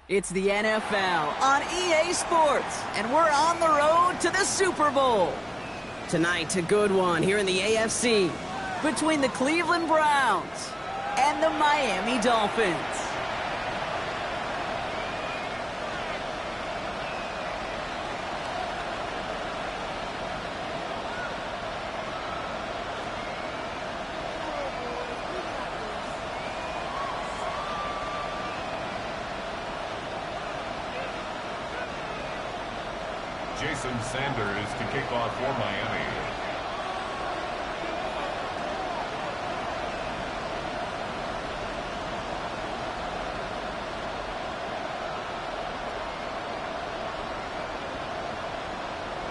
It's the NFL on EA Sports, and we're on the road to the Super Bowl. Tonight, a good one here in the AFC between the Cleveland Browns and the Miami Dolphins. Jason Sanders to kick off for Miami.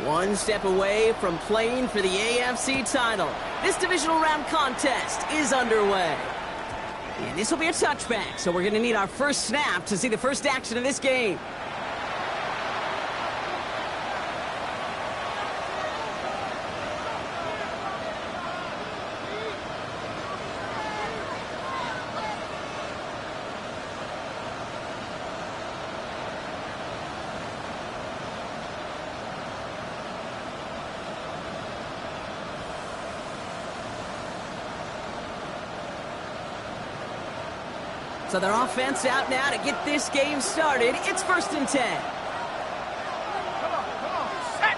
One step away from playing for the AFC title. This divisional round contest is underway. And this will be a touchback, so we're going to need our first snap to see the first action of this game. So their offense out now to get this game started. It's 1st and 10. Come on, set.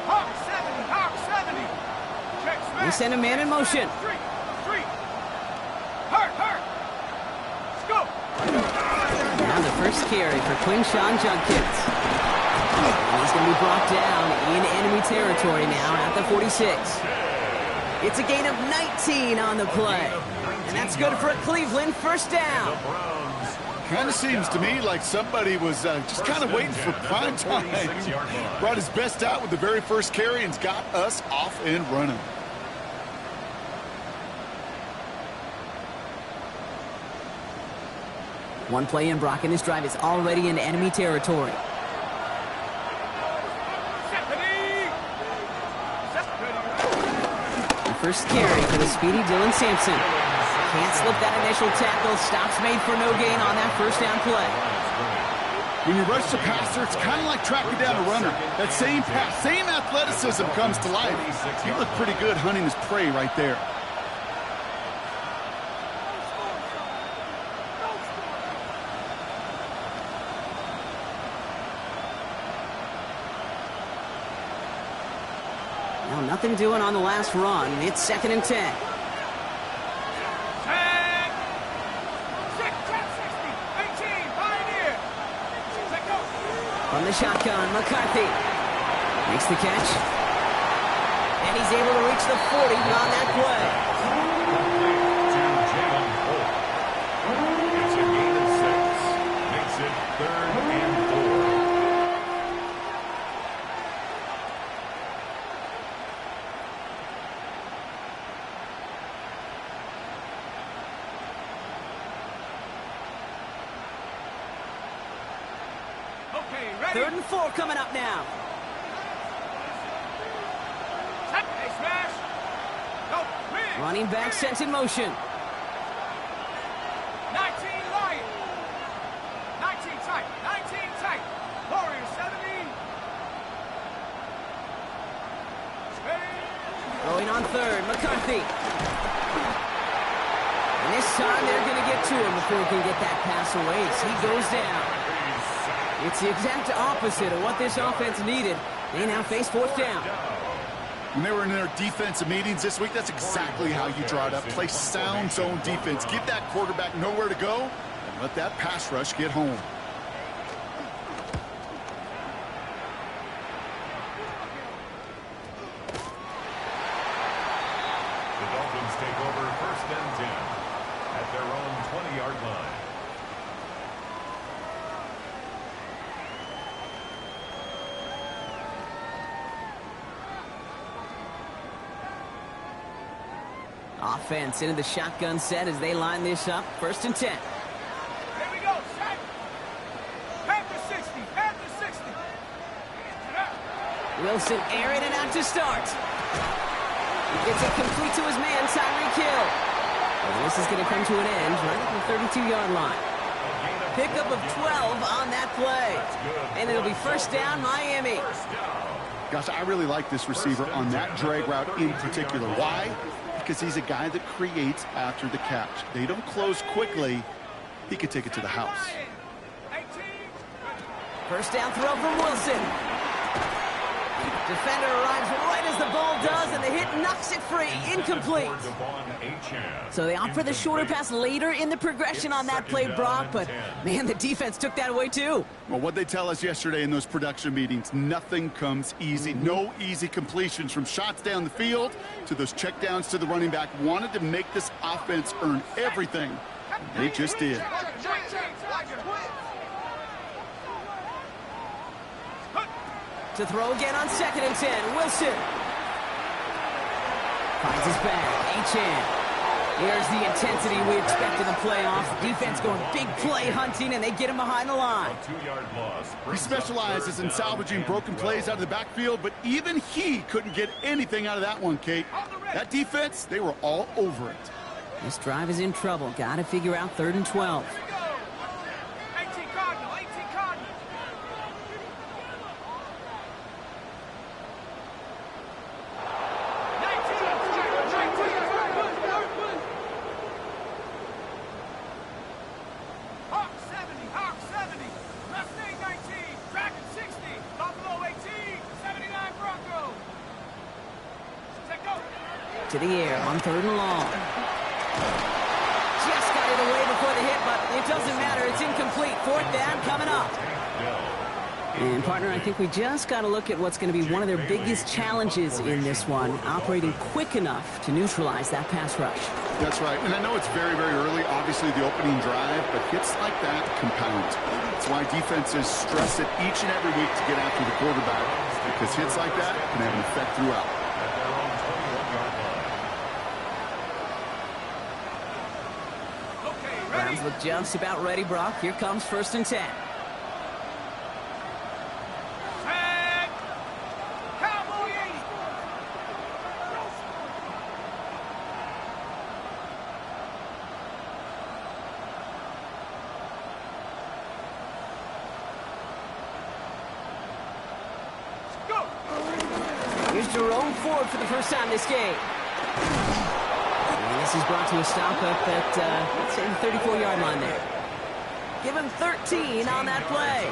Hawk 70. Check smash. We send a man in motion. Street. Hurt. Let's go. Now the first carry for Quinshawn Judkins. And he's going to be brought down in enemy territory now at the 46. It's a gain of 19 on the play. And that's good for a Cleveland first down. Kind of seems to me like somebody was just kind of waiting for prime time. Brought his best out with the very first carry and got us off and running. One play in, Brock, and this drive is already in enemy territory. The first carry for the speedy Dylan Sampson. Can't slip that initial tackle. Stops made for no gain on that first down play. When you rush the passer, it's kind of like tracking down a runner. That same pass, same athleticism comes to life. He looked pretty good hunting his prey right there. Well, nothing doing on the last run. It's 2nd and 10. From the shotgun, McCarthy makes the catch. And he's able to reach the 40 on that play. It's a gain of 6. Makes it 3rd and 3rd and 4 coming up now. Hey, smash. Go, win. Running back sent in motion. 19 Lion. 19 tight. Warrior 70. Going on 3rd, McCarthy. And this time they're going to get to him before he can get that pass away as he goes down. It's the exact opposite of what this offense needed. They now face 4th down. When they were in their defensive meetings this week, that's exactly how you draw it up. Play sound zone defense. Give that quarterback nowhere to go and let that pass rush get home. Offense into the shotgun set as they line this up. 1st and 10. Here we go, set. Panther 60, Panther 60. Wilson airing it out to start. He gets it complete to his man, Tyreek Hill. And this is going to come to an end right at the 32-yard line. Pickup of 12 on that play. And it'll be 1st down, Miami. Gosh, I really like this receiver on that drag route in particular. Why? Because he's a guy that creates after the catch. They don't close quickly. He could take it to the house. 1st down throw from Wilson. Defender arrives right as the ball does, and the hit knocks it free. Incomplete. So they opt for the shorter pass later in the progression on that play, Brock, but man, the defense took that away too. Well, what they tell us yesterday in those production meetings, nothing comes easy. No easy completions from shots down the field to those checkdowns to the running back. Wanted to make this offense earn everything. They just did. To throw again on 2nd and 10. Wilson finds his back. Achan. Here's the intensity we expect in the playoffs. Defense going big play hunting, and they get him behind the line. He specializes in salvaging broken plays out of the backfield, but even he couldn't get anything out of that one, Kate. That defense, they were all over it. This drive is in trouble. Got to figure out 3rd and 12. 18 Cardinal, 18 Cardinal. To the air on 3rd and long. Just got it away before the hit, but it doesn't matter. It's incomplete. 4th down coming up. And, partner, I think we just got to look at what's going to be one of their biggest challenges in this one, operating quick enough to neutralize that pass rush. That's right. And I know it's very, very early, obviously, the opening drive, but hits like that compound. That's why defenses stress it each and every week to get after the quarterback, because hits like that can have an effect throughout. Browns look just about ready, Brock. Here comes 1st and 10. Here's Jerome Ford for the first time this game. And this is brought to a stop up at, let's say, the 34-yard line there. Give him 13 on that play.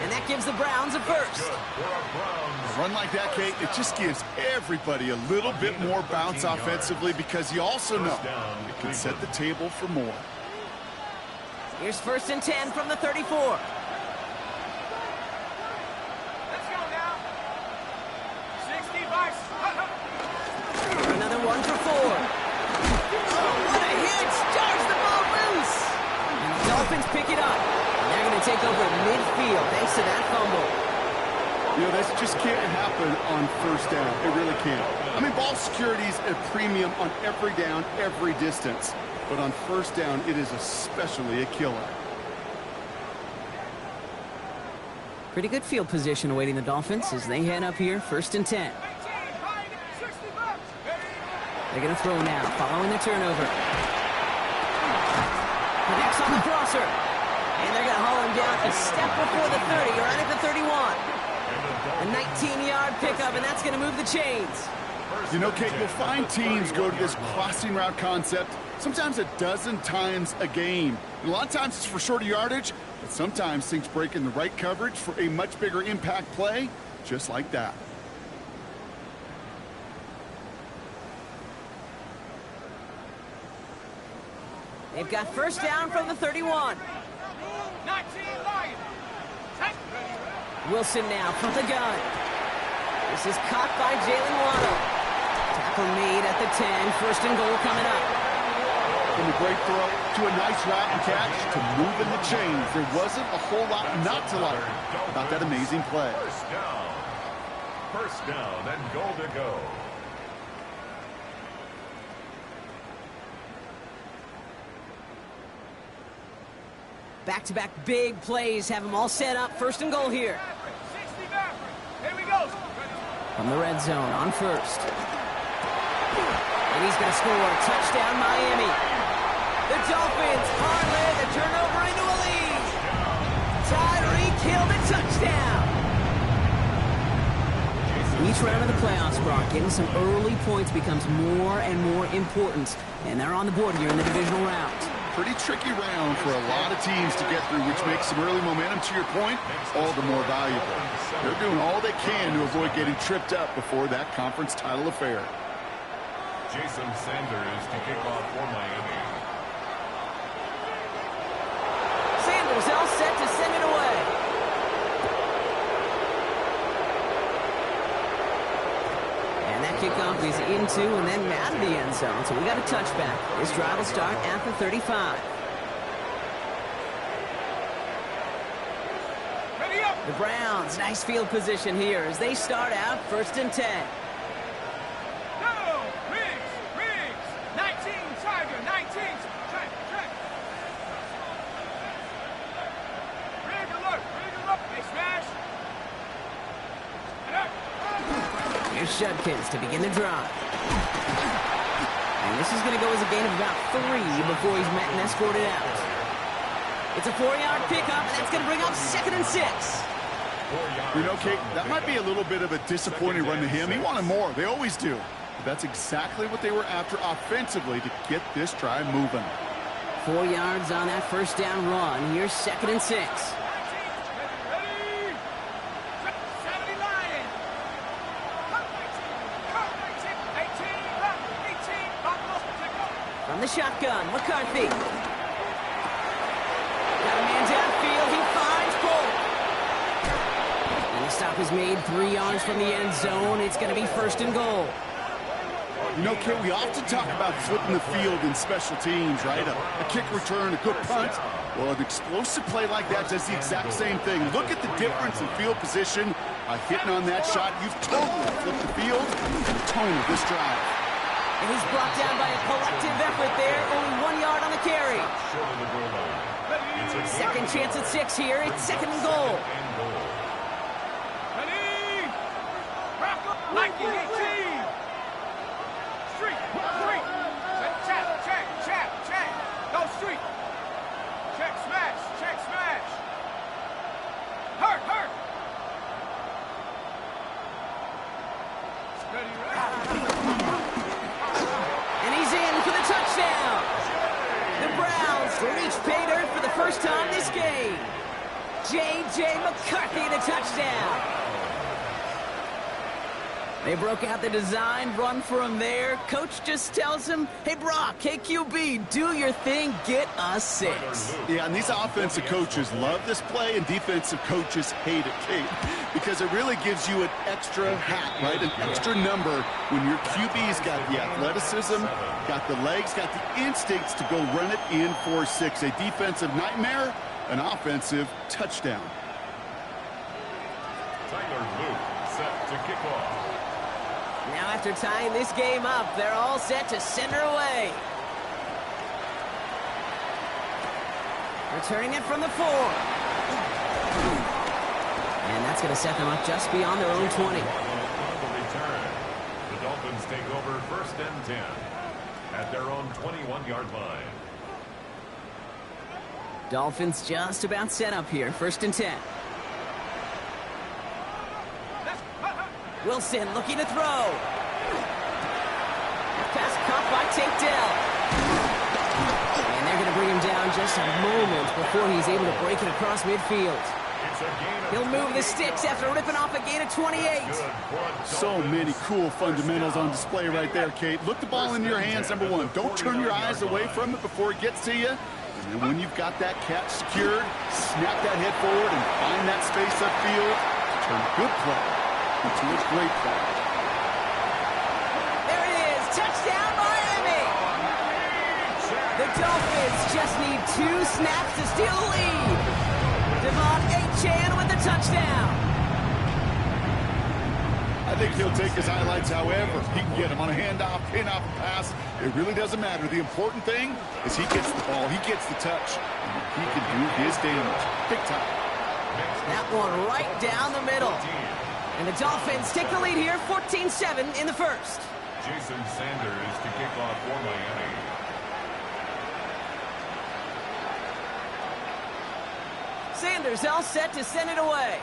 And that gives the Browns a 1st. A run like that, Kate, it just gives everybody a little bit more bounce offensively, because you also know it can set the table for more. Here's 1st and 10 from the 34. Another one for Ford. Oh, what a hit! Charge the ball loose! And the Dolphins pick it up. And they're going to take over midfield thanks to that fumble. You know, this just can't happen on 1st down. It really can't. I mean, ball security's a premium on every down, every distance. But on 1st down, it is especially a killer. Pretty good field position awaiting the Dolphins as they head up here, 1st and 10. They're going to throw now, following the turnover. Connects on the crosser. And they're going to haul him down a step before the 30, right at the 31. A 19-yard pickup, and that's going to move the chains. You know, Kate, you'll find teams go to this crossing route concept sometimes a dozen times a game. And a lot of times it's for shorter yardage, but sometimes things break in the right coverage for a much bigger impact play, just like that. They've got 1st down from the 31. 19 Lions. Wilson now from the gun. This is caught by Jalen Waddle. Tackle made at the 10. 1st and goal coming up. From a great throw to a nice route and catch to moving the chains. There wasn't a whole lot not to like about that amazing play. 1st down and goal to go. Back-to-back big plays have them all set up. First and goal here. 60 Maverick. Here we go. From the red zone on first. And he's going to score. Touchdown, Miami. The Dolphins parlay the turnover into a lead. Tyreek Hill, the touchdown. Each round of the playoffs, Brock, getting some early points becomes more and more important. And they're on the board here in the divisional round. Pretty tricky round for a lot of teams to get through, which makes some early momentum, to your point, all the more valuable. They're doing all they can to avoid getting tripped up before that conference title affair. Jason Sanders to kick off for Miami. Sanders all set to send it away. And that kickoff is into and then out of the end zone. So we got a touchback. This drive will start at the 35. Ready up. The Browns, nice field position here as they start out first and 10. Go. Riggs. 19, Tiger. 19. Check. Rig alert. They smash. Here's Judkins to begin the drive. And this is going to go as a gain of about 3 before he's met and escorted out. It's a 4-yard pickup, and that's going to bring up 2nd and 6. You know, Kate, that might be a little bit of a disappointing run to him. He wanted more. They always do. But that's exactly what they were after offensively to get this drive moving. 4 yards on that first down run. Here's 2nd and 6. Ready. 70 Lions. 18. From the shotgun, McCarthy. Got a man downfield. He finds Cole. And the stop is made 3 yards from the end zone. It's going to be first and goal. You know, Kate, we often talk about flipping the field in special teams, right? A kick return, a good punt. Well, an explosive play like that does the exact same thing. Look at the difference in field position. By hitting on that shot, you've totally flipped the field and the tone of this drive. And he's brought down by a collective effort there. Only 1 yard on the carry. Short of the goal line. It's a Second chance at 6 here. It's 2nd and goal. Ready. Rock up. Nike 18. Street. Check. Go street. Check smash. Hurt. Ready. And he's in for the touchdown. The Browns reach pay dirt for the first time this game. J.J. McCarthy, the touchdown. They broke out the design, run for him there. Coach just tells him, hey, Brock, hey, QB, do your thing, get us 6. Yeah, and these offensive coaches love this play, and defensive coaches hate it, Kate, because it really gives you an extra hat, right? An extra number when your QB's got the athleticism, got the legs, got the instincts to go run it in for 6. A defensive nightmare, an offensive touchdown. Tyler Luke set to kick off. Now after tying this game up, they're all set to send her away. Returning it from the 4. And that's going to set them up just beyond their own 20. On the return, the Dolphins take over 1st and 10 at their own 21-yard line. Dolphins just about set up here. 1st and 10. Wilson looking to throw. Pass caught by Tate Dell. And they're going to bring him down just a moment before he's able to break it across midfield. He'll move the sticks after ripping off a gain of 28. So many cool fundamentals on display right there, Kate. Look the ball in your hands, number 1. Don't turn your eyes away from it before it gets to you. And then when you've got that catch secured, snap that head forward and find that space upfield. Turn good play into a great play. There it is. Touchdown, Miami. The Dolphins just need 2 snaps to steal the lead. Devon Achane with the touchdown. I think he'll take his highlights however he can get them on a handoff, pin-off, pass. It really doesn't matter. The important thing is he gets the ball, he gets the touch, and he can do his damage. Big time. That one right down the middle. And the Dolphins take the lead here, 14-7 in the first. Jason Sanders to kick off for Miami. Sanders all set to send it away.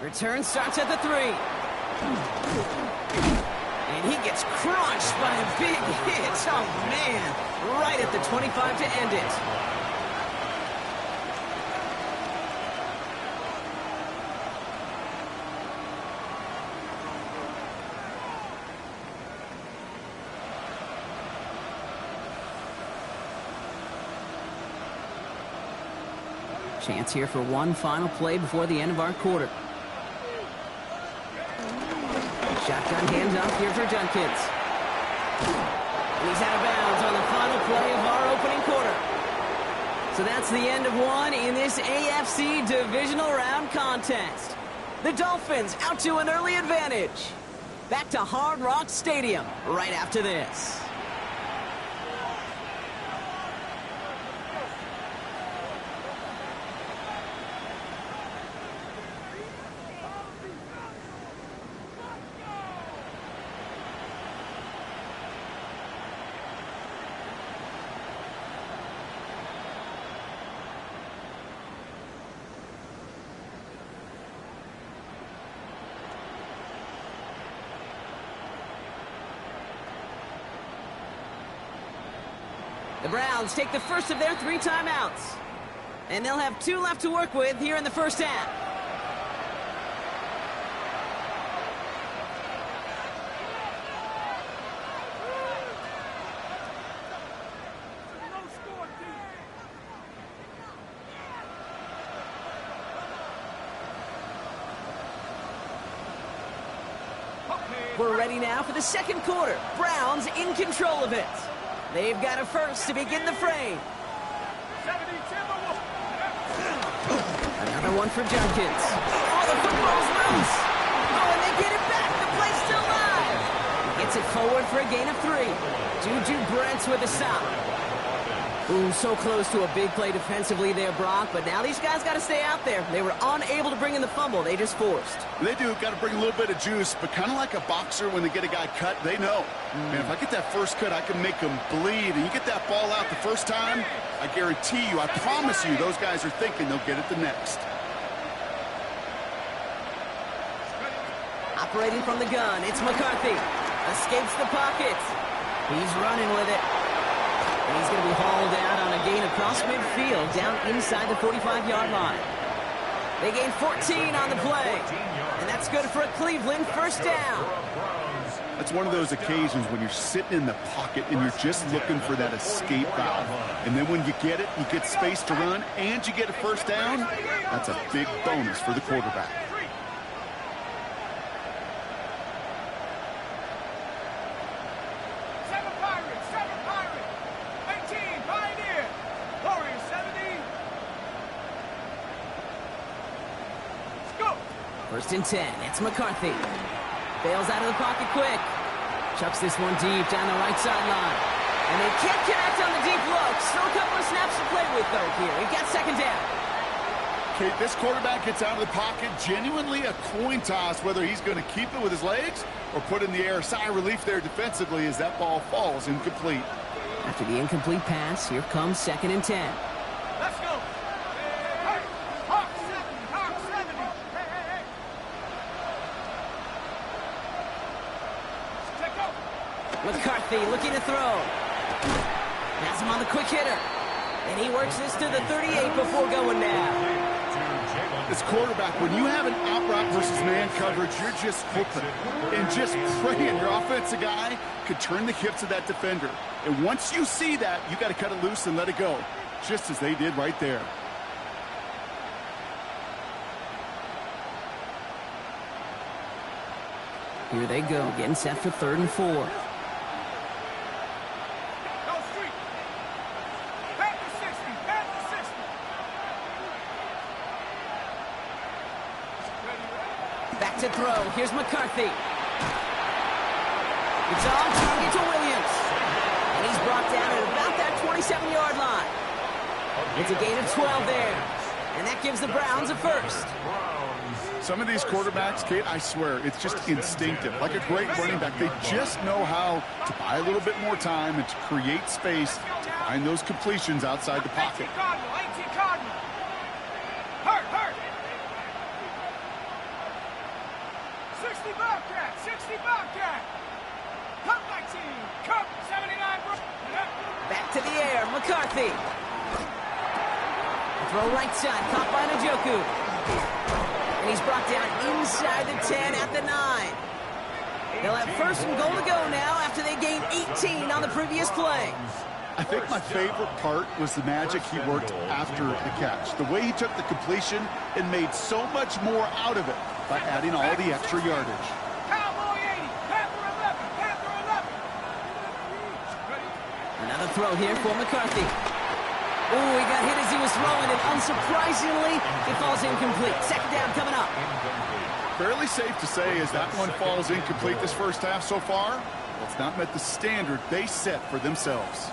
Return starts at the 3. And he gets crushed by a big hit. Oh, man. Right at the 25 to end it. Chance here for one final play before the end of our quarter. Shotgun handoff here for Junkins. And he's out of bounds on the final play of our opening quarter. So that's the end of one in this AFC divisional round contest. The Dolphins out to an early advantage. Back to Hard Rock Stadium right after this. The Browns take the first of their 3 timeouts. And they'll have 2 left to work with here in the first half. We're ready now for the second quarter. Browns in control of it. They've got a first to begin the frame. Another one for Junkins. Oh, the football's loose. Oh, and they get it back. The play's still live. Gets it forward for a gain of 3. Juju Brents with a stop. Ooh, so close to a big play defensively there, Brock. But now these guys got to stay out there. They were unable to bring in the fumble. They just forced. They do. Got to bring a little bit of juice, but kind of like a boxer when they get a guy cut, they know. Man, if I get that first cut, I can make them bleed. And you get that ball out the first time, I guarantee you, I promise you, those guys are thinking they'll get it the next. Operating from the gun, it's McCarthy. Escapes the pocket. He's running with it. And he's going to be hauled out on a gain across midfield down inside the 45-yard line. They gain 14 on the play. And that's good for a Cleveland first down. That's one of those occasions when you're sitting in the pocket and you're just looking for that escape valve. And then when you get it, you get space to run, and you get a first down. That's a big bonus for the quarterback. First and 10. It's McCarthy. Bails out of the pocket quick. Chucks this one deep down the right sideline. And they can't connect on the deep look. Still a couple of snaps to play with, though, here. He got second down. Okay, this quarterback gets out of the pocket. Genuinely a coin toss whether he's going to keep it with his legs or put in the air. Sigh of relief there defensively as that ball falls incomplete. After the incomplete pass, here comes second and 10. Let's go. McCarthy looking to throw. Has him on the quick hitter. And he works this to the 38 before going down. This quarterback, when you have an out route versus man coverage, you're just hoping and just praying your offensive guy could turn the hips of that defender. And once you see that, you got to cut it loose and let it go, just as they did right there. Here they go, getting set for 3rd and 4. Back to throw. Here's McCarthy. It's on target to Williams. And he's brought down at about that 27-yard line. It's a gain of 12 there. And that gives the Browns a first. Some of these quarterbacks, Kate, I swear, it's just instinctive. Like a great running back, they just know how to buy a little bit more time and to create space to find those completions outside the pocket. 18 Cardinal. Hurt. 60 Bobcat. Cup 19. Cup 79. Back to the air. McCarthy. Throw right side. Caught by Njoku. And he's brought down inside the 10 at the 9. They'll have first and goal to go now after they gained 18 on the previous play. I think my favorite part was the magic he worked after the catch. The way he took the completion and made so much more out of it by adding all the extra yardage. Cowboy 80. Panther 11. Another throw here for McCarthy. Oh, he got hit as he was throwing it. Unsurprisingly, it falls incomplete. Second down coming up. Fairly safe to say as that one falls incomplete this first half so far, well, it's not met the standard they set for themselves.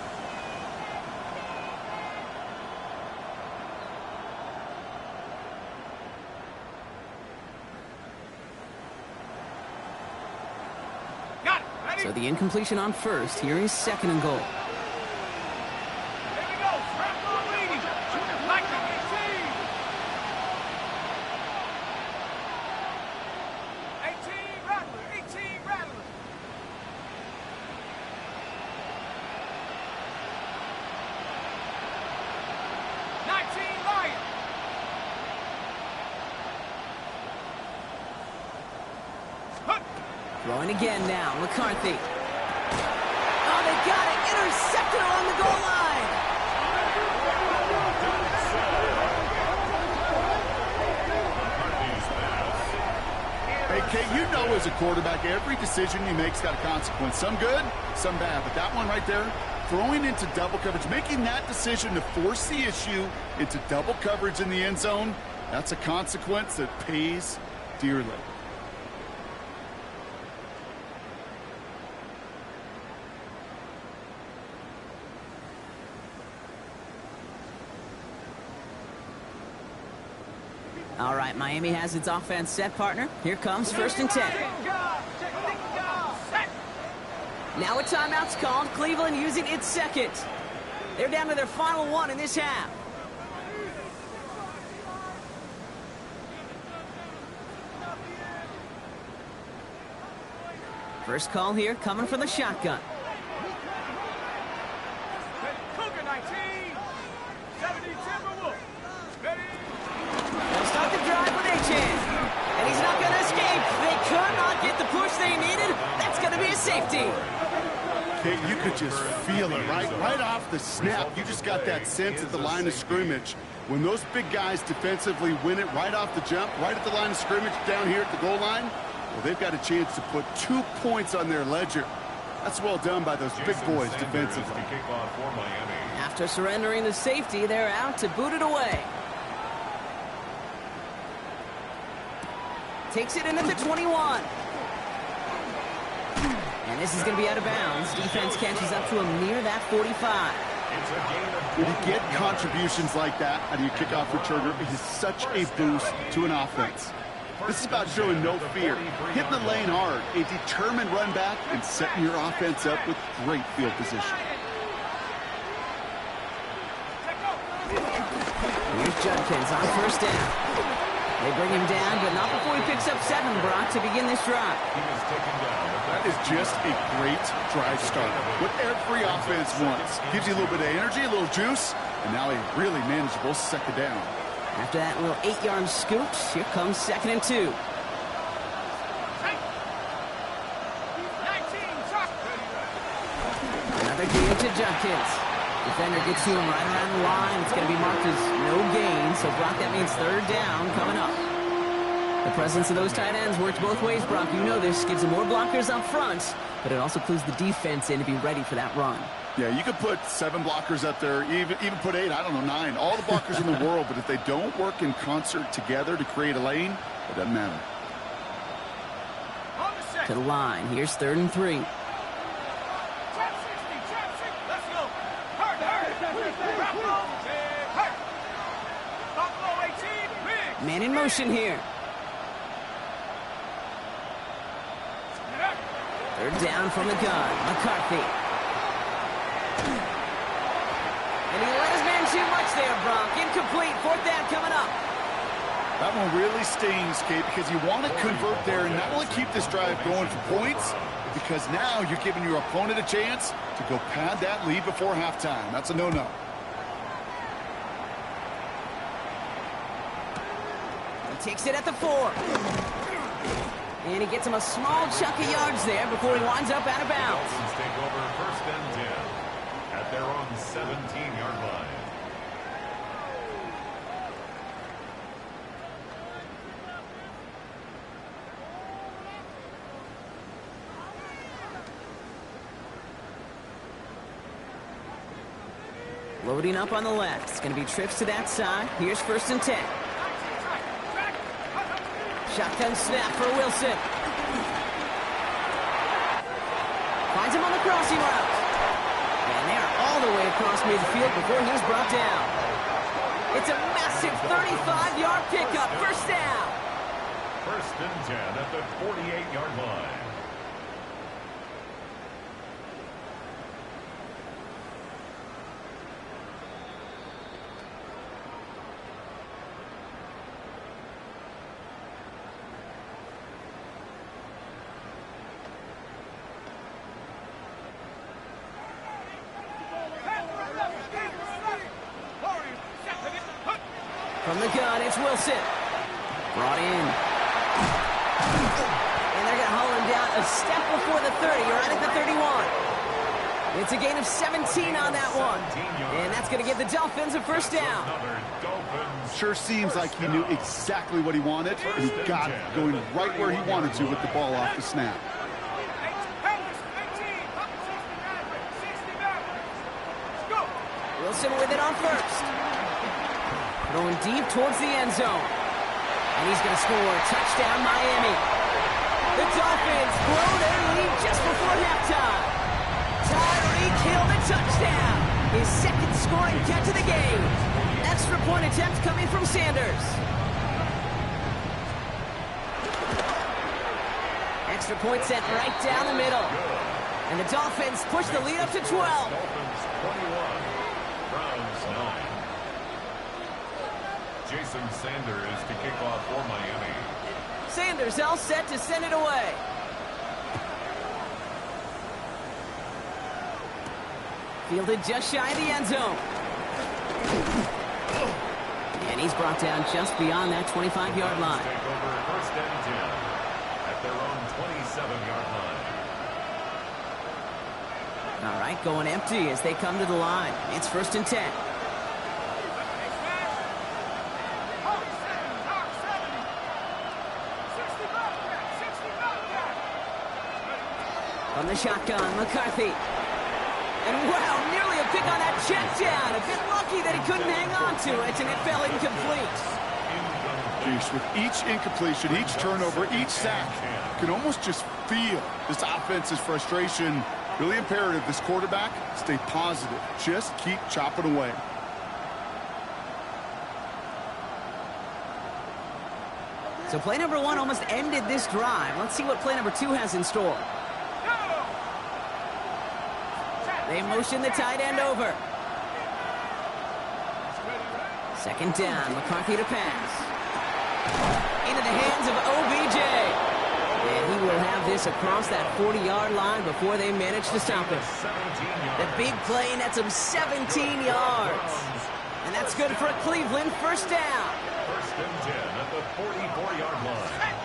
Got it. Ready? So the incompletion on first. Here is second and goal. Here we go. Franco leading. Like the 18. 18 Rattler. 19 Lion. Throwing again now. McCarthy. Oh, they got it. Intercepted on the goal line. Hey, Kate, you know as a quarterback, every decision you make's got a consequence. Some good, some bad. But that one right there, throwing into double coverage, making that decision to force the issue into double coverage in the end zone, that's a consequence that pays dearly. All right, Miami has its offense set, partner. Here comes first and 10. Now a timeout's called. Cleveland using its second. They're down to their final one in this half. First call here coming from the shotgun. Cougar 19. 70 Timberwolves. Ready? They'll start the drive with Achan. And he's not going to escape. They could not get the push they needed. That's going to be a safety. Kate, you could just feel it, right? Right off the snap, you just got that sense at the line of scrimmage. When those big guys defensively win it right off the jump, right at the line of scrimmage down here at the goal line, well, they've got a chance to put 2 points on their ledger. That's well done by those big boys defensively. After surrendering the safety, they're out to boot it away. Takes it in at the 21. And this is going to be out of bounds. Defense catches up to him near that 45. When you get contributions like that out of your kickoff returner, it is such a boost to an offense. This is about showing no fear, hitting the lane hard, a determined run back, and setting your offense up with great field position. Here's Judkins on first down. They bring him down, but not before he picks up 7, Brock, to begin this drive. That is just a great drive starter. What every offense wants. Gives you a little bit of energy, a little juice, and now a really manageable second down. After that little 8-yard scoot, here comes second and 2. Another gain to Judkins. Defender gets to him right around the line. It's going to be marked as no gain, so Brock, that means third down coming up. The presence of those tight ends works both ways, Brock. You know this. Gives them more blockers up front, but it also clues the defense in to be ready for that run. Yeah, you could put 7 blockers up there, even put 8, I don't know, 9. All the blockers in the world, but if they don't work in concert together to create a lane, it doesn't matter. to the line. Here's 3rd and 3. Trap 60, trap 60. Let's go. Hurt. Hurt. Buffalo 18, big. Man in motion here. 3rd down from the gun. McCarthy. And he let his man too much there, Bronk. Incomplete. 4th down coming up. That one really stings, Kate, because you want to convert there and not only keep this drive going for points, because now you're giving your opponent a chance to go pad that lead before halftime. That's a no-no. He takes it at the 4. And he gets him a small chunk of yards there before he winds up out of bounds. Dolphins take over 1st and 10 at their own 17-yard line. Loading up on the left. It's going to be trips to that side. Here's 1st and 10. Shotgun snap for Wilson. Finds him on the crossing route. And they're all the way across midfield before he's brought down. It's a massive 35-yard pickup. 1st down. 1st and 10 at the 48-yard line. From the gun, it's Wilson. Brought in. And they're going to haul him down a step before the 30, right at the 31. It's a gain of 17 on that one. And that's going to give the Dolphins a 1st down. Sure seems like he knew exactly what he wanted, and he got it, going right where he wanted to with the ball off the snap. Wilson with it on 1st. Throwing deep towards the end zone. And he's going to score. Touchdown, Miami. The Dolphins blow their lead just before halftime. Tyreek Hill, the touchdown. His 2nd scoring catch of the game. Extra point attempt coming from Sanders. Extra point sent right down the middle. And the Dolphins push the lead up to 12. Dolphins 21, Browns 9. Jason Sanders to kick off for Miami. Sanders all set to send it away. Fielded just shy of the end zone. And he's brought down just beyond that 25-yard line. Take over 1st and 10 at their own 27-yard line. All right, going empty as they come to the line. It's 1st and 10. From the shotgun, McCarthy. And wow, nearly a pick on that check down. A bit lucky that he couldn't hang on to it, and it fell incomplete. Jeez, with each incompletion, each turnover, each sack, you can almost just feel this offense's frustration. Really imperative, this quarterback, stay positive. Just keep chopping away. So play number 1 almost ended this drive. Let's see what play number 2 has in store. They motion the tight end over. 2nd down, McCarthy to pass. Into the hands of OBJ. And he will have this across that 40-yard line before they manage to stop him. The big play nets him 17 yards. And that's good for a Cleveland 1st down. 1st and 10 at the 44-yard line.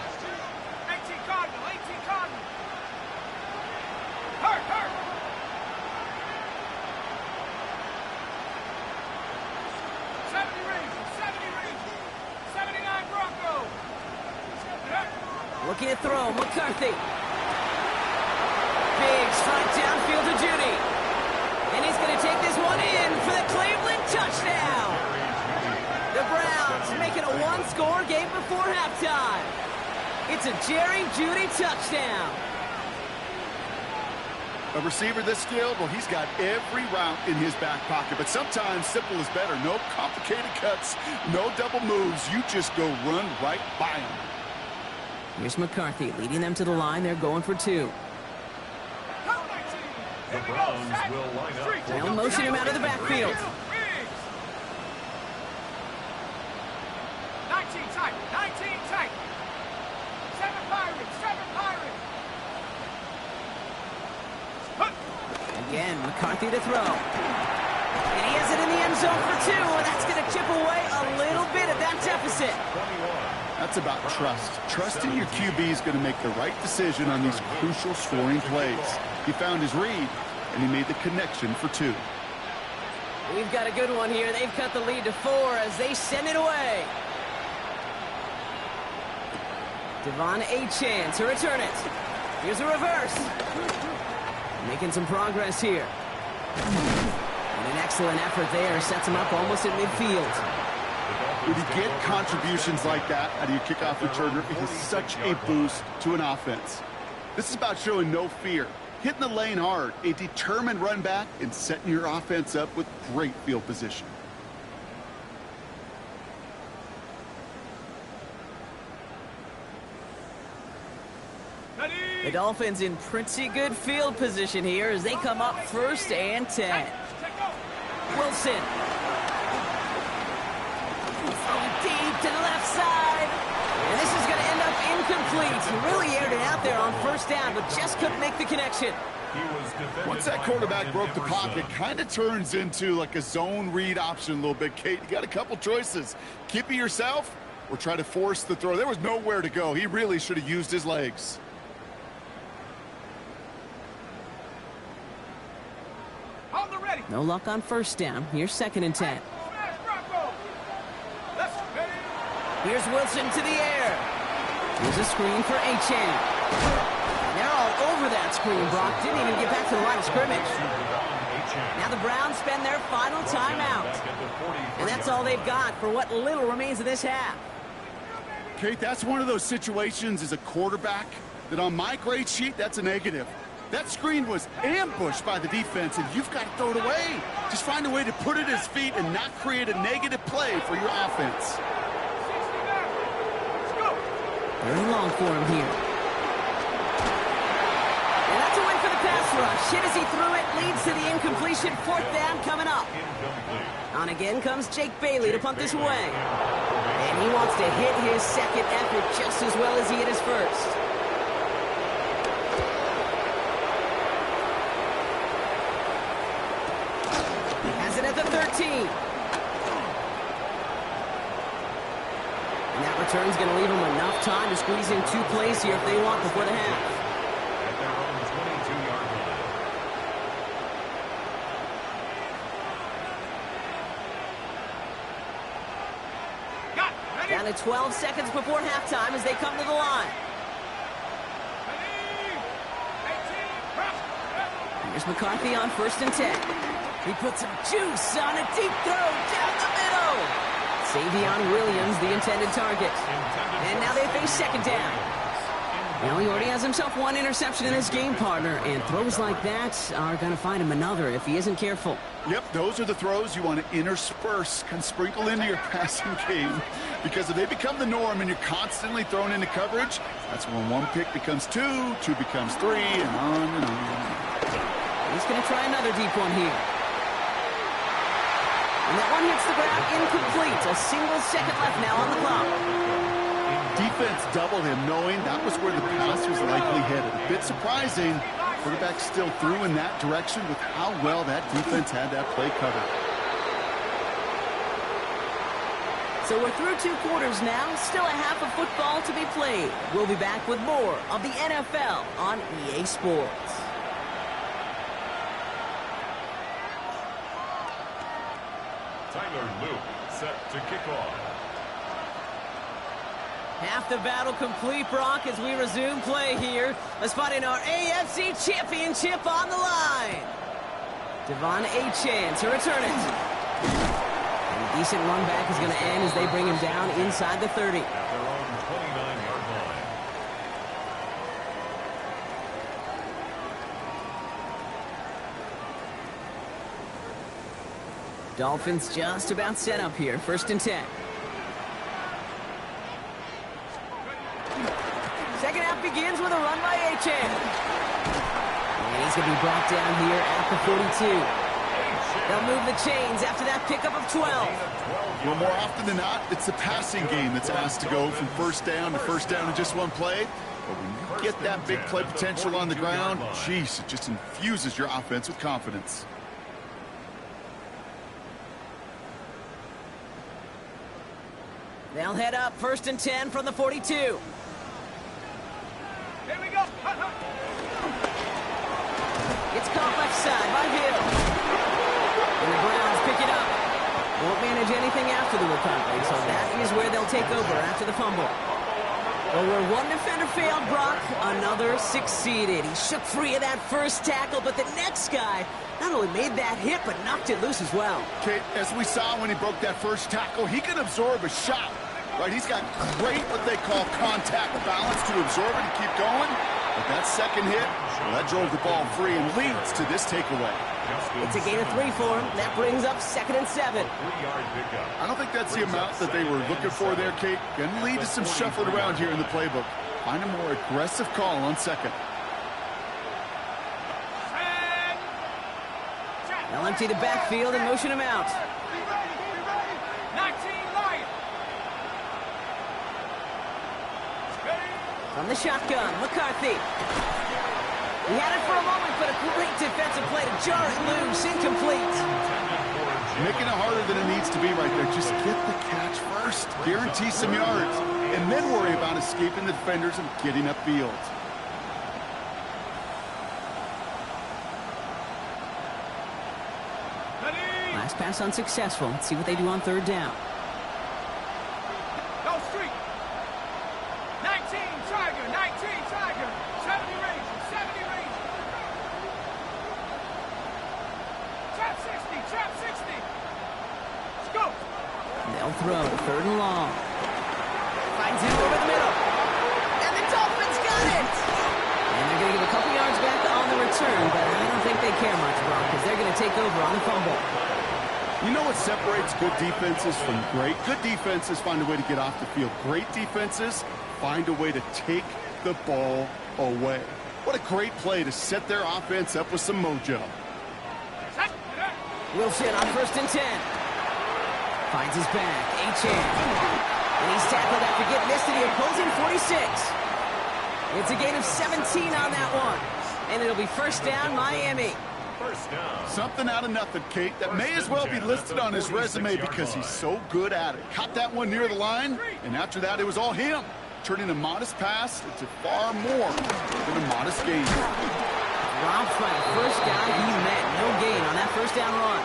18 Cardinal, 18 Cardinal. Hurt. 70 Rangers. 79 Broncos. Looking to throw, McCarthy. Big strike downfield to Judy. And he's going to take this one in for the Cleveland touchdown. The Browns making a 1-score game before halftime. It's a Jerry Jeudy touchdown. A receiver this skilled, well, he's got every route in his back pocket. But sometimes simple is better. No complicated cuts, no double moves. You just go run right by him. Here's McCarthy leading them to the line. They're going for 2. The Browns will line up. They'll motion him out of the backfield. 19 tight. 19 tight. 7 Pirates. 7 Pirates. Again, McCarthy to throw. And he has it in the end zone for 2. And that's going to chip away a little bit of that deficit. That's about trust. Trusting your QB is going to make the right decision on these crucial scoring plays. He found his read, and he made the connection for 2. We've got a good one here. They've cut the lead to 4 as they send it away. Devon Achane to return it. Here's a reverse. Making some progress here. And an excellent effort there. Sets him up almost at midfield. When you get contributions like that out of your kickoff returner, it is such a boost to an offense. This is about showing no fear, hitting the lane hard, a determined run back, and setting your offense up with great field position. The Dolphins in pretty good field position here as they come up 1st and 10. Wilson. Deep to the left side. And this is going to end up incomplete. He really aired it out there on 1st down, but just couldn't make the connection. Once that quarterback broke the pocket, it kind of turns into like a zone read option a little bit, Kate. You got a couple choices. Keep it yourself or try to force the throw. There was nowhere to go. He really should have used his legs. No luck on 1st down. Here's 2nd and 10. Here's Wilson to the air. Here's a screen for Achane. They're all over that screen, Brock. Didn't even get back to the line of scrimmage. Now the Browns spend their final timeout. And that's all they've got for what little remains of this half. Kate, that's one of those situations as a quarterback that on my grade sheet, that's a negative. That screen was ambushed by the defense, and you've got to throw it away. Just find a way to put it at his feet and not create a negative play for your offense. Very long for him here. And that's a win for the pass rush. Hit as he threw it, leads to the incompletion. 4th down coming up. On again comes Jake Bailey to punt this away. And he wants to hit his 2nd effort just as well as he hit his 1st. Has it at the 13. And that return's going to leave them enough time to squeeze in 2 plays here if they want before the half. At their own 22-yard line. Down to 12 seconds before halftime as they come to the line. Here's McCarthy on 1st and 10. He puts some juice on a deep throw down the middle. Savion Williams, the intended target. And now they face 2nd down. Well, he already has himself 1 interception in his game, partner, and throws like that are going to find him another if he isn't careful. Yep, those are the throws you want to intersperse, kind of sprinkle into your passing game, because if they become the norm and you're constantly thrown into coverage, that's when 1 pick becomes 2, 2 becomes 3, and on and on. He's going to try another deep one here. And that one hits the ground incomplete. A single second left now on the clock. Defense doubled him, knowing that was where the pass was likely headed. A bit surprising. Quarterback still threw in that direction with how well that defense had that play covered. So we're through 2 quarters now. Still a half of football to be played. We'll be back with more of the NFL on EA Sports. Tyler Luke set to kick off. Half the battle complete, Brock, as we resume play here. A spot in our AFC Championship on the line. Devon Achane to return it. And a decent run back is going to end as they bring him down inside the 30. At their own 29-yard line. Dolphins just about set up here. 1st and 10. Second half begins with a run by Achan. And he's going to be brought down here at the 42. They'll move the chains after that pickup of 12. Well, more often than not, it's the passing game that's asked to go from first down to first down in just one play. But when you get that big play potential on the ground, geez, it just infuses your offense with confidence. They'll head up 1st and 10 from the 42. Here we go. It's caught left side by Hill. And the Browns pick it up. Won't manage anything after the recovery, so that is where they'll take over after the fumble. Well, where one defender failed, Brock, another succeeded. He shook free of that first tackle, but the next guy not only made that hit, but knocked it loose as well. Okay, as we saw when he broke that first tackle, he can absorb a shot, right? He's got great, what they call contact balance to absorb it and keep going. But that second hit, well, that drove the ball free and leads to this takeaway. It's a gain of 3 for him. That brings up 2nd and 7. I don't think that's the amount that they were looking for there, Kate. Going to lead to some shuffling around here in the playbook. Find a more aggressive call on 2nd. They'll empty the backfield and motion him out. 19 Lions. From the shotgun, McCarthy. He had it for a moment, but a great defensive play to jar it loose, incomplete. Making it harder than it needs to be right there. Just get the catch first. Guarantee some yards. And then worry about escaping the defenders and getting upfield. Last pass unsuccessful. Let's see what they do on 3rd down. Go street. 19 Tiger. 19 Tiger. 70 Ranger. 70 Ranger. Trap 60. Trap 60. Let's go. They'll throw 3rd and long. Finds him over the middle. And the Dolphins got it! And they're going to give a couple yards back on the return, but I don't think they care much, Brock, because they're going to take over on the fumble. You know what separates good defenses from great? Good defenses find a way to get off the field. Great defenses find a way to take the ball away. What a great play to set their offense up with some mojo. Wilson on 1st and 10. Finds his back. Achan. And he's tackled after getting this to the opposing 46. It's a gain of 17 on that one. And it'll be 1st down, Miami. Something out of nothing, Kate. That may as well be listed on his resume because he's so good at it. Caught that one near the line, and after that, it was all him. Turning a modest pass into far more than a modest gain. Rob Fran, first guy he met. No gain on that 1st down run.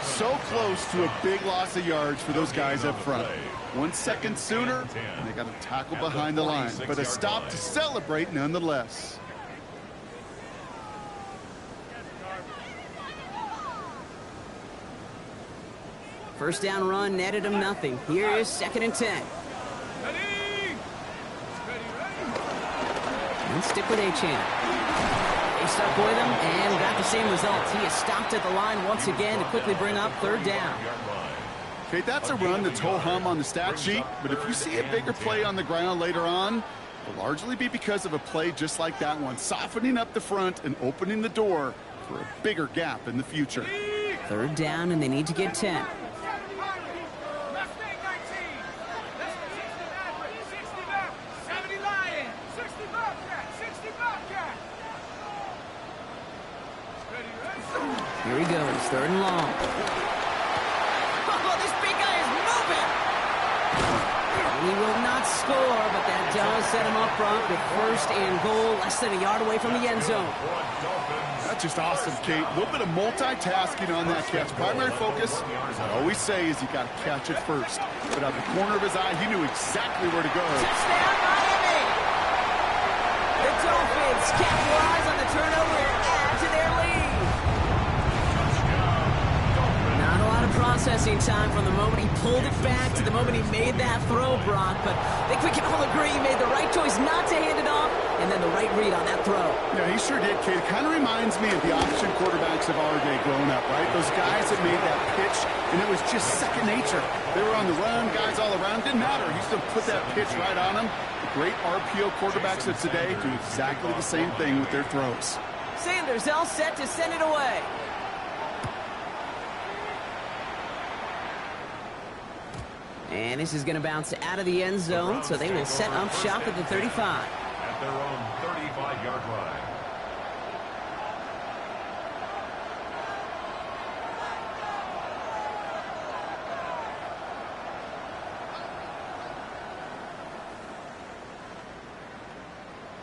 So close to a big loss of yards for those guys up front. 1 second sooner, and they got a tackle behind the line. But a stop to celebrate nonetheless. First down run netted him nothing. Here is 2nd and 10. And stick with Achan. They stuck with him and got the same result. He is stopped at the line once again to quickly bring up 3rd down. Okay, that's a run that's ho-hum on the stat sheet, but if you see a bigger play on the ground later on, it'll largely be because of a play just like that one, softening up the front and opening the door for a bigger gap in the future. 3rd down, and they need to get 10. Here he goes, 3rd and long. Oh, this big guy is moving! He will not score, but that does set him up front with 1st and goal, less than a yard away from the end zone. That's just awesome, Kate. A little bit of multitasking on that catch. Primary focus, as I always say, is you got to catch it first. But out the corner of his eye, he knew exactly where to go. Touchdown, Miami! The Dolphins capitalize on the turnover and add to their lead. Not a lot of processing time from the moment he pulled it back to the moment he made that throw, Brock. But I think we can all agree he made the right choice not to hand it off. And then the right read on that throw. Yeah, he sure did, kid. It kind of reminds me of the option quarterbacks of our day growing up, right? Those guys that made that pitch, and it was just second nature. They were on the run, guys all around. Didn't matter. He used to put that pitch right on them. The great RPO quarterbacks of today do exactly the same thing with their throws. Sanders all set to send it away. And this is going to bounce out of the end zone, so they will set up shop at the 35. At their own 35-yard line.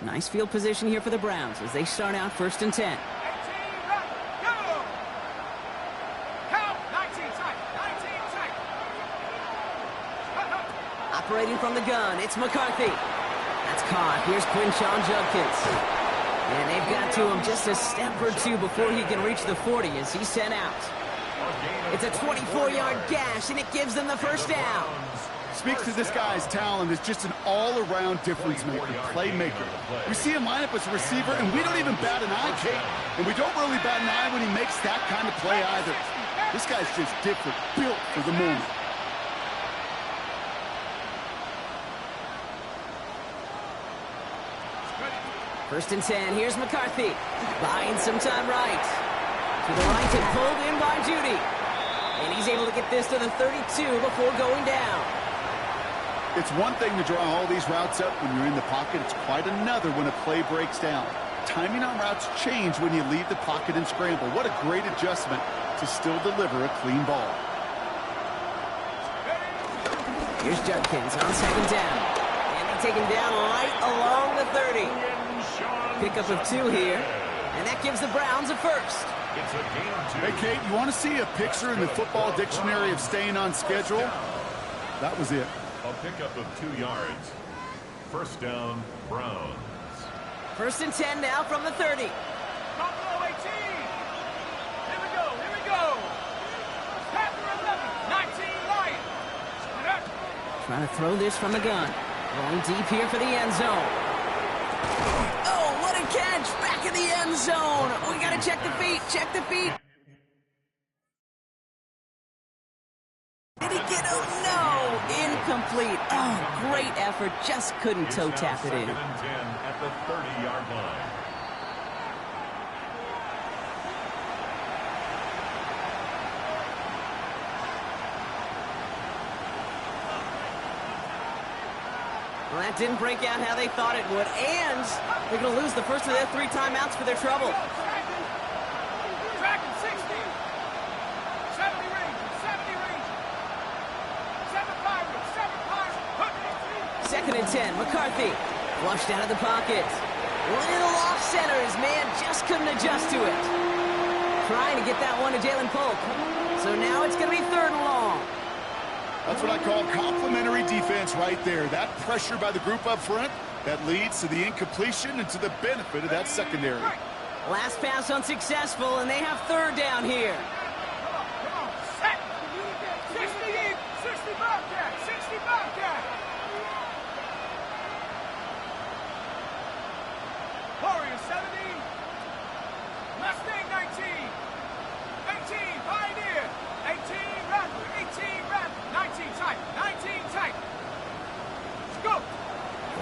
Nice field position here for the Browns as they start out 1st and 10. 18, run, go! Count, 19, tight, 19, tight. Operating from the gun, it's McCarthy. That's caught. Here's Quinshawn Judkins. And they've got to him just a step or two before he can reach the 40 as he's sent out. It's a 24-yard gash, and it gives them the first down. Speaks to this guy's talent as just an all-around difference maker, playmaker. We see him line up as a receiver, and we don't even bat an eye, Kate. And we don't really bat an eye when he makes that kind of play either. This guy's just different, built for the moment. First and 10, here's McCarthy. Buying some time right. To the right and pulled in by Judy. And he's able to get this to the 32 before going down. It's one thing to draw all these routes up when you're in the pocket. It's quite another when a play breaks down. Timing on routes change when you leave the pocket and scramble. What a great adjustment to still deliver a clean ball. Here's Judkins on 2nd down. And they take him down right along the 30. Pickup of 2 here. And that gives the Browns a first. It's a gain of 2. Hey, Kate, you want to see a picture in the football dictionary of staying on schedule? That was it. A pickup of 2 yards. First down, Browns. First and 10 now from the 30. Buffalo 18. Here we go, here we go. Panther 11, 19 Lions. Trying to throw this from the gun. Going deep here for the end zone. Oh, what a catch! Back in the end zone. We got to check the feet. Check the feet. Did he get him? No! Incomplete. Oh, great effort. Just couldn't toe tap it in. 2nd and 10 at the 30-yard line. Well, that didn't break out how they thought it would. And they're going to lose the first of their 3 timeouts for their trouble. Dragon 60. 70 range, 70 range. 7 Pirates, 7 Pirates. 2nd and 10, McCarthy. Flushed out of the pocket. Little off center. His man just couldn't adjust to it. Trying to get that one to Jalen Polk. So now it's going to be 3rd and long. That's what I call complimentary defense right there. That pressure by the group up front, that leads to the incompletion and to the benefit of that secondary. Last pass unsuccessful, and they have 3rd down here. Come on, set. 60 deep, 60 Bobcat, 60 Bobcat. Warrior 70. Mustang 19. 18 Pioneer. 18 Rattler, 18 Rattler. 19 tight, 19 tight. Go.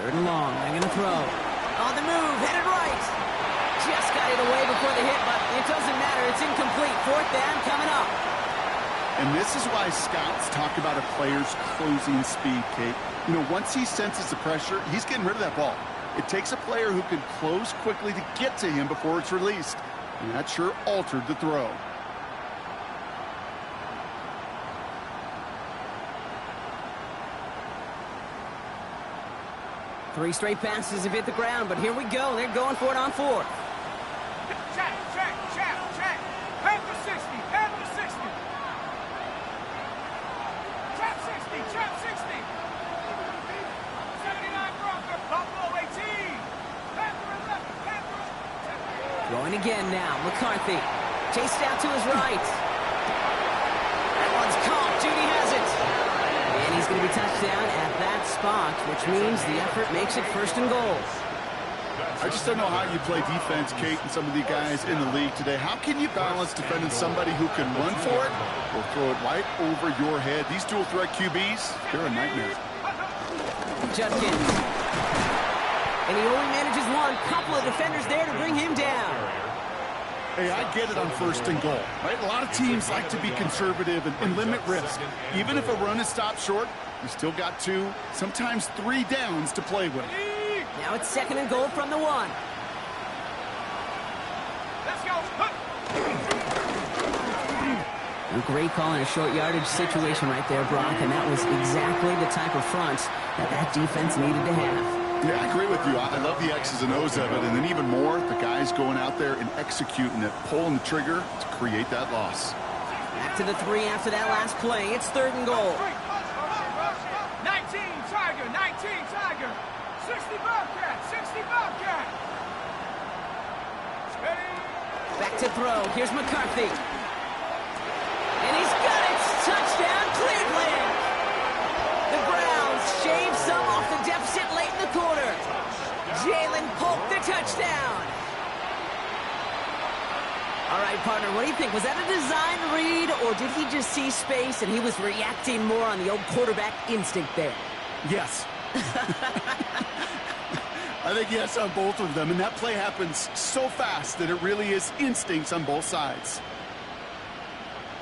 3rd and long, they're going to throw. On the move, headed right. Just got it away before the hit, but it doesn't matter. It's incomplete. 4th down coming up. And this is why scouts talk about a player's closing speed, Kate. You know, once he senses the pressure, he's getting rid of that ball. It takes a player who can close quickly to get to him before it's released. And that sure altered the throw. Three straight passes have hit the ground, but here we go. They're going for it on 4th. Check, check, check, check. Panther 60, Panther 60. Trap 60, trap 60. 79 Bronco, Buffalo 18. Panther 11, Panther 11. Going again now, McCarthy. Chased out to his right. That one's caught. Judy has it. And he's going to be touched down at that spot, which means the effort makes it 1st and goal. I just don't know how you play defense, Kate, and some of the guys in the league today. How can you balance defending somebody who can run for it or throw it right over your head? These dual threat QBs, they're a nightmare. Judkins. And he only manages one. Couple of defenders there to bring him down. Hey, I get it on first and goal, right? A lot of teams like to be conservative and limit risk. Even if a run is stopped short, you still got 2, sometimes 3 downs to play with. Now it's second and goal from the 1. Let's go. A great call in a short yardage situation right there, Brock, and that was exactly the type of front that defense needed to have. Yeah, I agree with you. I love the X's and O's of it, and then even more, the guys going out there and executing it, pulling the trigger to create that loss. Back to the 3 after that last play. It's third and goal. 19 Tiger, 19 Tiger. 60 Bobcat, 60 Bobcat. Steady. Back to throw. Here's McCarthy. And he's got it. Touchdown, Cleveland. The Browns shave some off the deficit late in the quarter. Jalen Polk, the touchdown. All right, partner, what do you think? Was that a design read, or did he just see space and he was reacting more on the old quarterback instinct there? Yes. I think yes on both of them, and that play happens so fast that it really is instincts on both sides.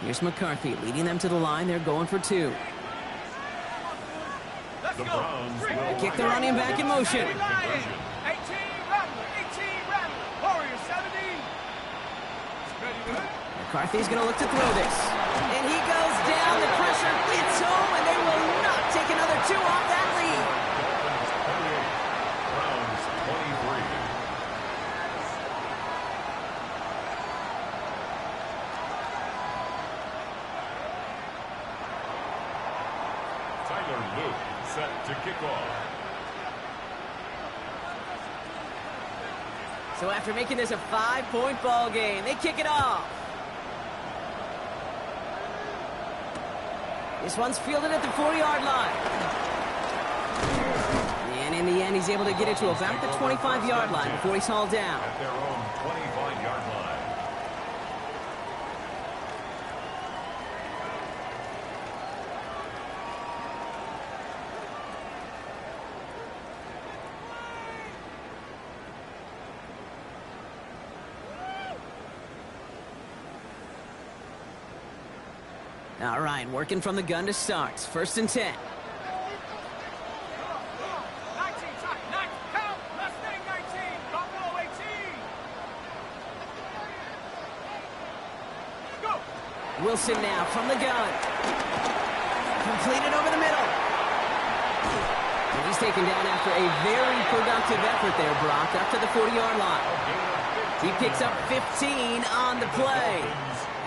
Here's McCarthy leading them to the line. They're going for 2. Let's The go. Browns will Kick the running back in motion. 18 Rattler, 18 Rattler. Warriors 70. Steady good. McCarthy's going to look to throw this. And he goes down. The pressure gets home, and they will not take another 2 off that lead. Browns 23. Tyler Luke set to kick off. So after making this a 5-point ball game, they kick it off. This one's fielded at the 40-yard line. And in the end, he's able to get it to about the 25-yard line before he's hauled down. At their own 25-yard line. All right, working from the gun to start. First and 10. 19 Tiger, 9. Count. Mustang 19. Buffalo 18. Go. Wilson now from the gun. Completed over the middle. And he's taken down after a very productive effort there, Brock, up to the 40-yard line. He picks up 15 on the play.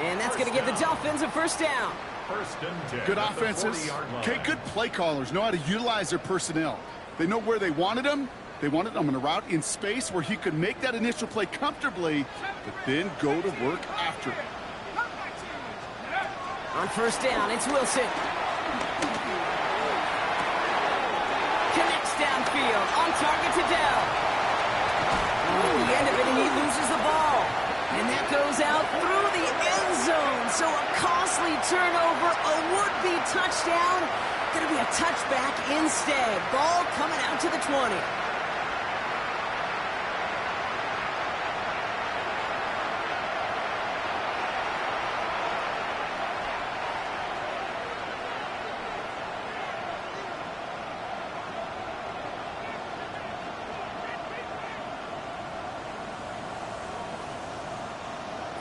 And that's going to give the Dolphins a first down. First and 10. Good at the offenses. 40-yard line. Okay, good play callers know how to utilize their personnel. They know where they wanted them. They wanted them on a route in space where he could make that initial play comfortably, but then go to work after it. On first down, it's Wilson. Connects downfield, on target to Dell. And at the end of it, and he loses the ball. And that goes out through the end zone. So a costly turnover, a would-be touchdown. Going to be a touchback instead. Ball coming out to the 20.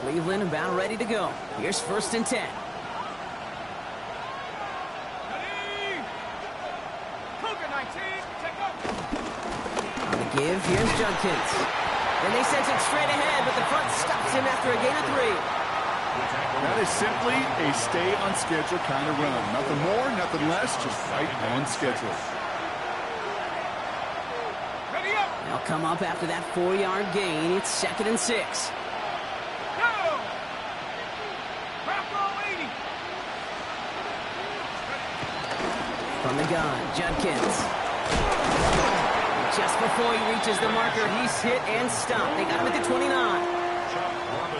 Cleveland about ready to go. Here's first and 10. Ready. Cougar 19. Check up. On the give, here's Judkins. And they sent it straight ahead, but the front stops him after a gain of 3. That is simply a stay on schedule kind of run. Nothing more, nothing less, just right on schedule. Ready up. They'll come up after that 4-yard gain. It's second and 6. Go. Bravo 80. From the gun, Judkins. Just before he reaches the marker, he's hit and stopped. They got him at the 29.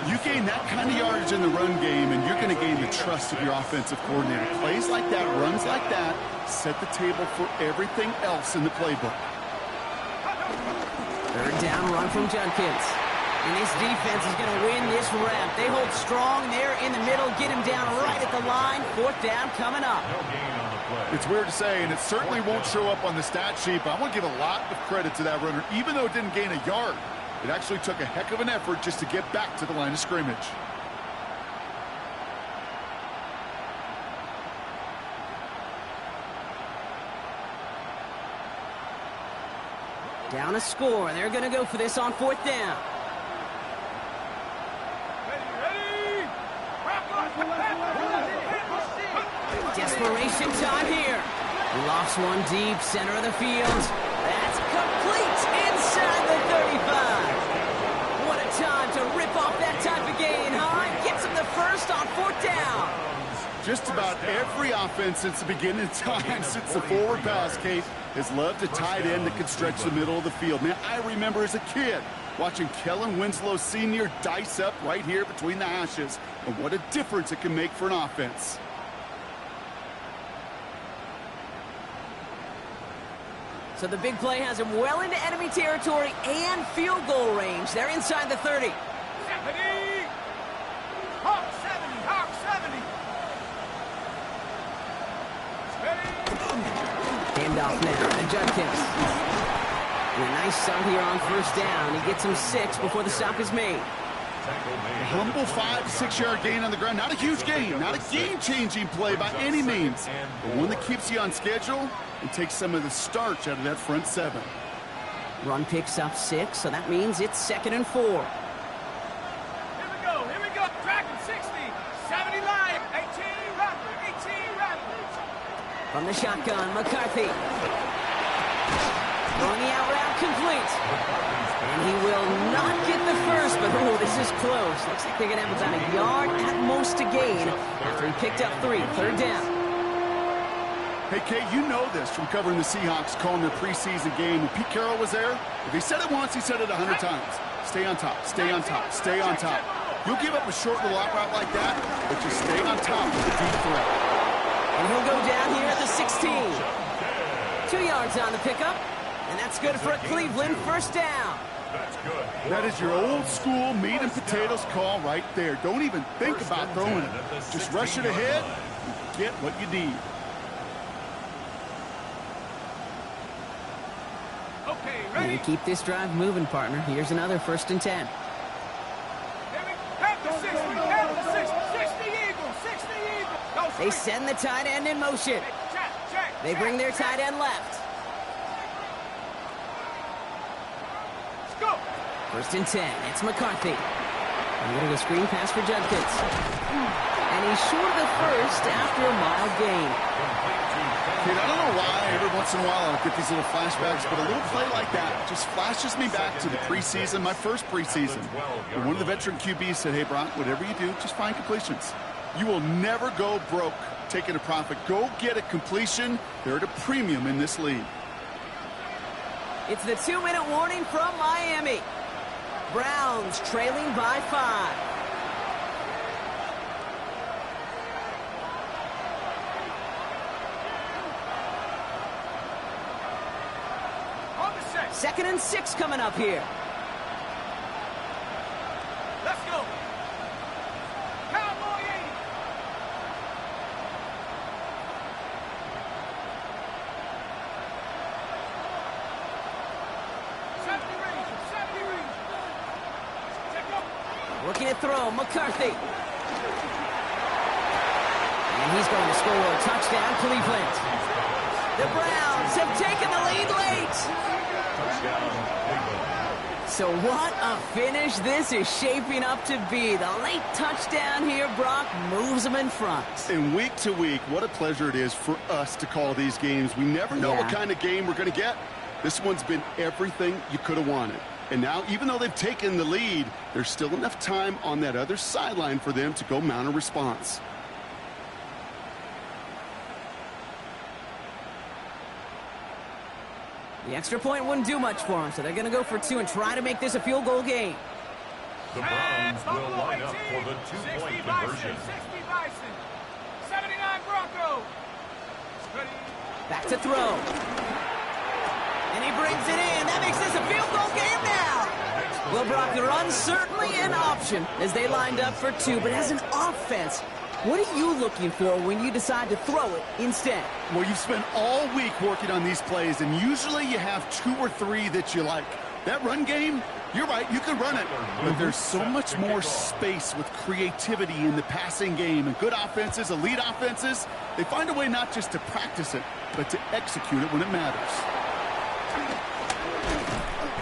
You gain that kind of yardage in the run game, and you're going to gain the trust of your offensive coordinator. Plays like that, runs like that, set the table for everything else in the playbook. Third down run from Judkins. And this defense is going to win this rep. They hold strong there in the middle, get him down right at the line. Fourth down coming up. No gain on the play. It's weird to say, and it certainly won't show up on the stat sheet, but I want to give a lot of credit to that runner. Even though it didn't gain a yard, it actually took a heck of an effort just to get back to the line of scrimmage. Down a score. They're going to go for this on fourth down. Desperation time here. Lofts one deep, center of the field. That's complete inside the 35. What a time to rip off that type of gain, huh? Gets him the first on fourth down. Just about every offense since the beginning of time, since the forward pass, Kate, has loved a tight end that can stretch the middle of the field. Man, I remember as a kid watching Kellen Winslow Sr. dice up right here between the hashes. And what a difference it can make for an offense. So the big play has him well into enemy territory and field goal range. They're inside the 30. Hawk 70, Hawk 70. Handoff now to Judkins. And a nice start here on first down. He gets him 6 before the stop is made. A humble 5 to 6 yard gain on the ground. Not a huge gain, not a game-changing play by any means, but one that keeps you on schedule and takes some of the starch out of that front 7. Run picks up 6, so that means it's 2nd and 4. Here we go. Dragon 60, 70 line, 18 Raptors. From the shotgun, McCarthy. Throwing the out route complete. And he will not get the first, but oh, this is close. Looks like they're going to have about a yard at most to gain after he picked up 3. Third down. Hey, Kate, you know this from covering the Seahawks, calling their preseason game. When Pete Carroll was there, if he said it once, he said it 100 times. Stay on top, stay on top, stay on top. You'll give up a short little out route like that, but you stay on top of the deep threat. And he'll go down here at the 16. 2 yards on the pickup, and that's good for a Cleveland first down. That's good. That is your old school meat and potatoes call right there. Don't even think about throwing it. Just rush it ahead and get what you need. Okay, And ready? keep this drive moving, partner. Here's another 1st and 10. Have the 60, 60 Eagles, 60 Eagles. Go They straight. send the tight end in motion. Check. They bring their tight end left. Let's go. 1st and 10. It's McCarthy. A little screen pass for Judkins. And he's short of the first after a mild gain. Kid, I don't know why every once in a while I'll get these little flashbacks, but a little play like that just flashes me back to the preseason, my first preseason. And one of the veteran QBs said, hey, Brock, whatever you do, just find completions. You will never go broke taking a profit. Go get a completion. They're at a premium in this league. It's the 2-minute warning from Miami. Browns trailing by 5. On the set. 2nd and 6 coming up here. Let's go. Cowboy 80. Looking to throw, McCarthy. And he's going to score a touchdown, Cleveland. The Browns have taken the lead late. So what a finish this is shaping up to be. The late touchdown here, Brock, moves them in front. And week to week, what a pleasure it is for us to call these games. We never know what kind of game we're going to get. This one's been everything you could have wanted. And now, even though they've taken the lead, there's still enough time on that other sideline for them to go mount a response. The extra point wouldn't do much for them, so they're going to go for 2 and try to make this a field goal game. The Browns will line up for the 2-point conversion. 60 Bison. 79 Broncos. Back to throw. And he brings it in. That makes this a field goal game now. Well, Brock, the run certainly an option as they lined up for 2, but as an offense, what are you looking for when you decide to throw it instead? Well, you've spent all week working on these plays, and usually you have 2 or 3 that you like. That run game, you're right, you can run it. But there's so much more space with creativity in the passing game. And good offenses, elite offenses, they find a way not just to practice it, but to execute it when it matters.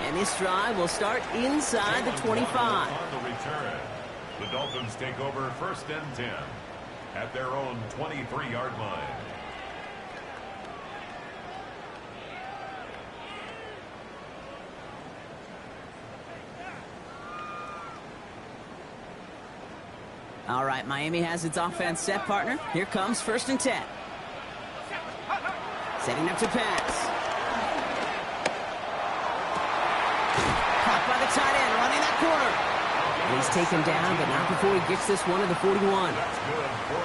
And this drive will start inside the 25. On the return, the Dolphins take over 1st and 10 at their own 23-yard line. All right, Miami has its offense set, partner. Here comes 1st and 10. Setting up to pass. Caught by the tight end, running that corner. He's taken down, but not before he gets this one to the 41.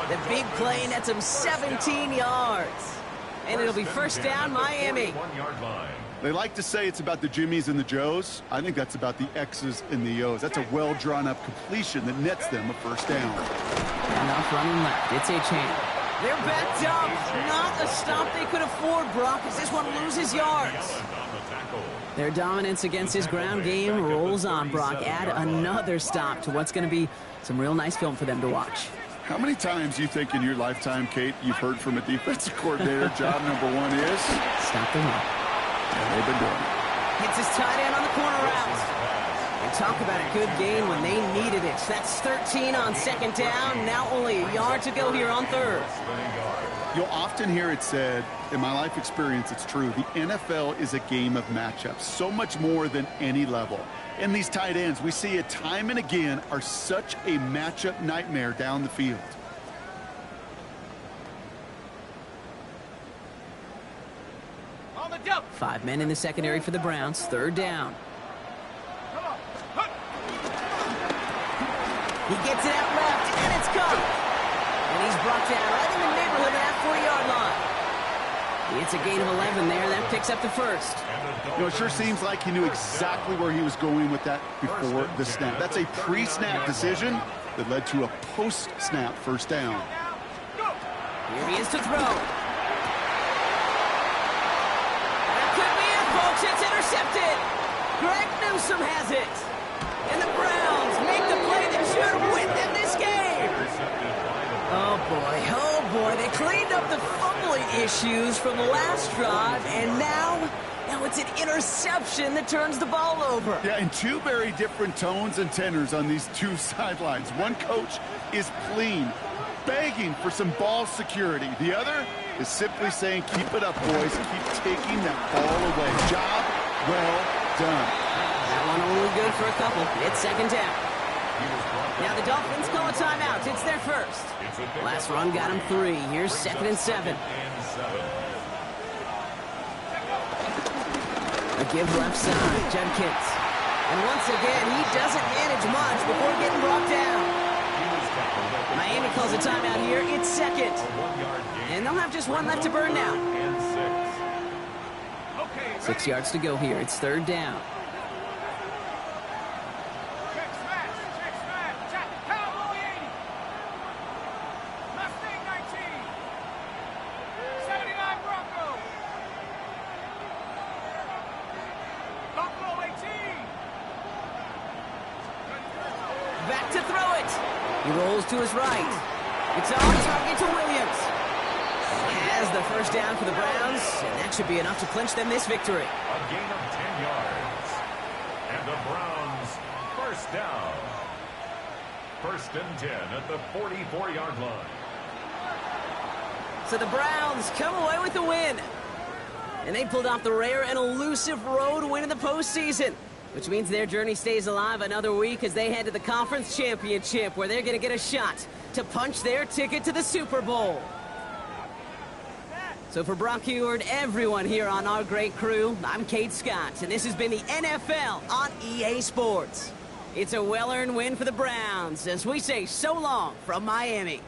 The big play nets him 17 yards. And it'll be 1st down, Miami. They like to say it's about the Jimmies and the Joes. I think that's about the X's and the O's. That's a well-drawn-up completion that nets them a 1st down. And off running left. It's a chance. They're backed up. Not a stop they could afford, Brock, as this one loses yards. Their dominance against his ground game rolls on, Brock. Add another stop to what's going to be some real nice film for them to watch. How many times do you think in your lifetime, Kate, you've heard from a defensive coordinator, job number 1 is? Stop the run. And they've been doing it. Hits his tight end on the corner route. And talk about a good game when they needed it. So that's 13 on 2nd down. Now only a yard to go here on 3rd. You'll often hear it said, in my life experience, it's true, the NFL is a game of matchups, so much more than any level. And these tight ends, we see it time and again, are such a matchup nightmare down the field. On the double. 5 men in the secondary for the Browns. 3rd down. He gets it out left, and it's caught. And he's brought down right in the neighborhood of that 40-yard line. It's a gain of 11 there. That picks up the 1st. You know, it sure seems like he knew exactly where he was going with that before the snap. That's a pre-snap decision that led to a post-snap 1st down. Here he is to throw. That could be it, folks. It's intercepted. Greg Newsome has it. And the Browns make the play that should win them this game. Oh, boy. They cleaned up the fumbling issues from the last drive, and now it's an interception that turns the ball over. Yeah, and 2 very different tones and tenors on these 2 sidelines. One coach is pleading, begging for some ball security. The other is simply saying, keep it up, boys. Keep taking that ball away. Job well done. That one only good for a couple. It's 2nd down. Now the Dolphins call a timeout. It's their 1st. Last run got him 3. Here's 2nd and 7. A give left side, Judkins. And once again, he doesn't manage much before getting brought down. Miami calls a timeout here. It's 2nd. And they'll have just 1 left to burn now. 6 yards to go here. It's 3rd down. Back to throw it. He rolls to his right. It's on target to Williams. Has the 1st down for the Browns, and that should be enough to clinch them this victory. A gain of 10 yards. And the Browns 1st down. 1st and 10 at the 44-yard line. So the Browns come away with the win. And they pulled off the rare and elusive road win in the postseason, which means their journey stays alive another week as they head to the Conference Championship, where they're going to get a shot to punch their ticket to the Super Bowl. So for Brock Heward, everyone here on our great crew, I'm Kate Scott, and this has been the NFL on EA Sports. It's a well-earned win for the Browns as we say so long from Miami.